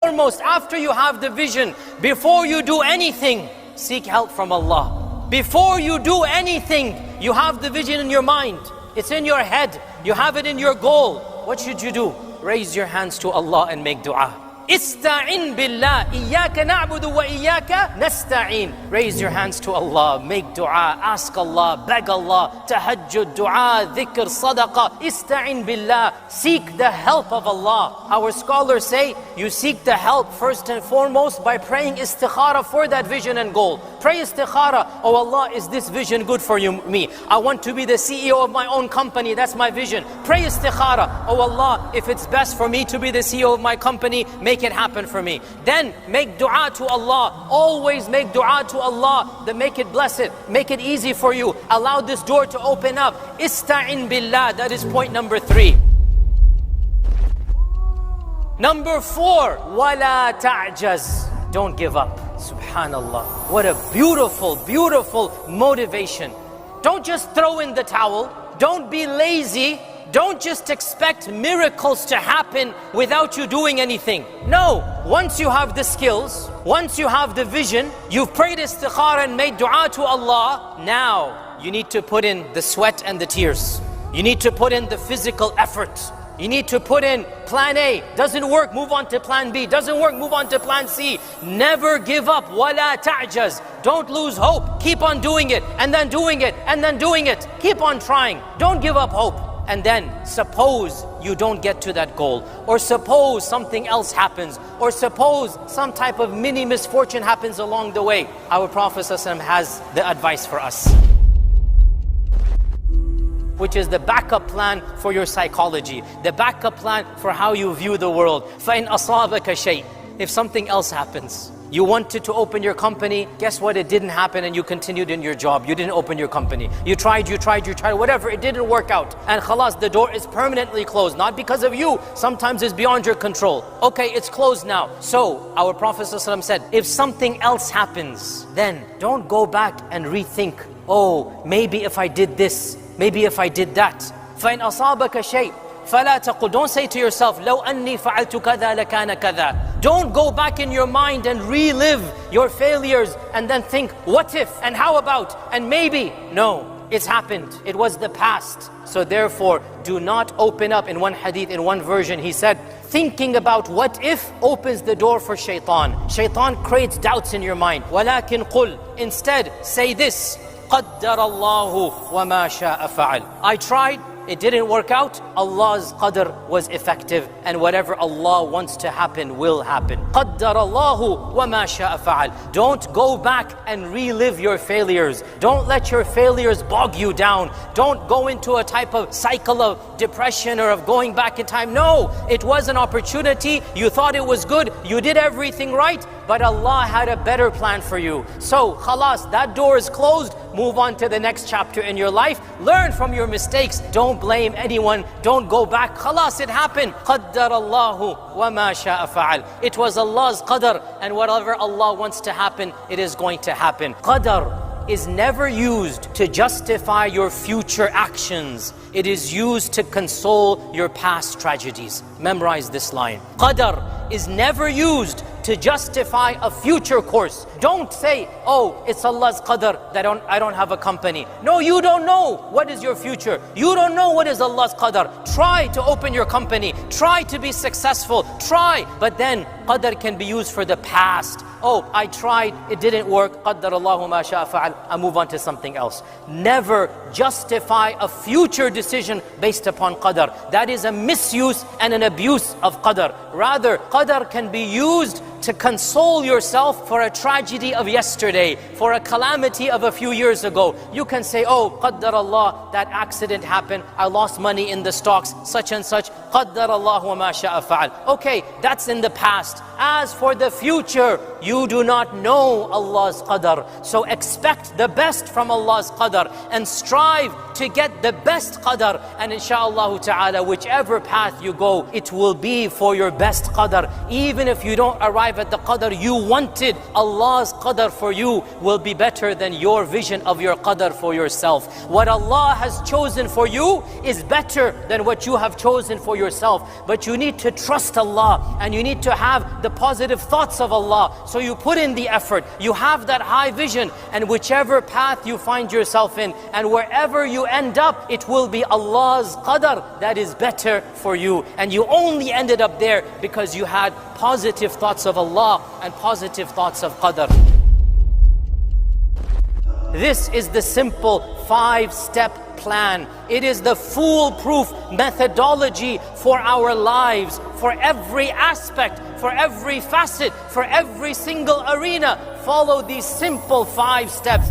Foremost, after you have the vision, before you do anything, seek help from Allah. Before you do anything, you have the vision in your mind. It's in your head. You have it in your goal. What should you do? Raise your hands to Allah and make dua. Ista'in billah, iyyaka na'budu wa iyyaka nasta'in. Raise your hands to Allah, make dua, ask Allah, beg Allah, tahajjud, dua, dhikr, sadaqah. Ista'in billah, seek the help of Allah. Our scholars say, you seek the help first and foremost by praying istikhara for that vision and goal. Pray istikhara, oh Allah, is this vision good for me? I want to be the CEO of my own company, that's my vision. Pray istikhara, oh Allah, if it's best for me to be the CEO of my company, make it happen for me. Then make dua to Allah. Always make dua to Allah. Then make it blessed. Make it easy for you. Allow this door to open up. Ista'in billah. That is point number 3. Number 4. Wala ta'jaz. Don't give up. Subhanallah. What a beautiful, beautiful motivation. Don't just throw in the towel. Don't be lazy. Don't just expect miracles to happen without you doing anything. No, once you have the skills, once you have the vision, you've prayed istikhara and made dua to Allah, now you need to put in the sweat and the tears. You need to put in the physical effort. You need to put in plan A. Doesn't work, move on to plan B. Doesn't work, move on to plan C. Never give up. Wala ta'jaz. Don't lose hope. Keep on doing it, and then doing it, and then doing it. Keep on trying. Don't give up hope. And then suppose you don't get to that goal, or suppose something else happens, or suppose some type of mini misfortune happens along the way. Our Prophet ﷺ has the advice for us, which is the backup plan for your psychology, the backup plan for how you view the world. فَإِنْ أَصَابَكَ شَيْءٍ. If something else happens, you wanted to open your company, guess what? It didn't happen and you continued in your job. You didn't open your company. You tried, whatever, it didn't work out. And khalas, the door is permanently closed. Not because of you, sometimes it's beyond your control. Okay, it's closed now. So, our Prophet ﷺ said, if something else happens, then don't go back and rethink. Oh, maybe if I did this, maybe if I did that. فَإِنْ أَصَابَكَ شَيْءٍ فَلَا تَقُلْ. Don't say to yourself, لَوْ أَنِّي فَعَلْتُ كَذَا لَكَانَ كَذَا. Don't go back in your mind and relive your failures and then think, what if, and how about, and maybe. No, it's happened. It was the past. So therefore, do not open up. In one hadith, in one version, he said, thinking about what if opens the door for shaitan. Shaitan creates doubts in your mind. وَلَكِنْ قُلْ. Instead, say this, قَدَّرَ اللَّهُ وَمَا شَاءَ فَعَلْ. I tried, it didn't work out. Allah's qadr was effective, and whatever Allah wants to happen will happen. قَدَّرَ اللَّهُ وَمَا شَاءَ فَعَلْ. Don't go back and relive your failures. Don't let your failures bog you down. Don't go into a type of cycle of depression or of going back in time. No, it was an opportunity. You thought it was good. You did everything right, but Allah had a better plan for you. So, khalas, that door is closed. Move on to the next chapter in your life. Learn from your mistakes. Don't blame anyone. Don't go back. Khalas, it happened. قَدَّرَ اللَّهُ وَمَا شَاءَ فَعَلْ. It was Allah's qadr, and whatever Allah wants to happen, it is going to happen. Qadr is never used to justify your future actions. It is used to console your past tragedies. Memorize this line. Qadr is never used to justify a future course. Don't say, oh, it's Allah's qadr that I don't have a company. No, you don't know what is your future. You don't know what is Allah's qadr. Try to open your company. Try to be successful. Try. But then qadr can be used for the past. Oh, I tried, it didn't work. قَدَّرَ اللَّهُ مَا شَاءَ فَعَلْ. I move on to something else. Never justify a future decision based upon qadr. That is a misuse and an abuse of qadr. Rather, qadr can be used to console yourself for a tragedy of yesterday, for a calamity of a few years ago. You can say, oh, qaddar Allah, that accident happened, I lost money in the stocks, such and such. Qaddar Allah wa ma sha'a fa'al. Okay, that's in the past. As for the future, you do not know Allah's qadr. So expect the best from Allah's qadr and strive to get the best qadr. And inshaAllah ta'ala, whichever path you go, it will be for your best qadr. Even if you don't arrive arrive at the qadr you wanted, Allah's qadr for you will be better than your vision of your qadr for yourself. What Allah has chosen for you is better than what you have chosen for yourself. But you need to trust Allah, and you need to have the positive thoughts of Allah. So you put in the effort, you have that high vision, and whichever path you find yourself in, and wherever you end up, it will be Allah's qadr that is better for you. And you only ended up there because you had positive thoughts of Allah and positive thoughts of qadr. This is the simple 5-step plan. It is the foolproof methodology for our lives, for every aspect, for every facet, for every single arena. Follow these simple 5 steps.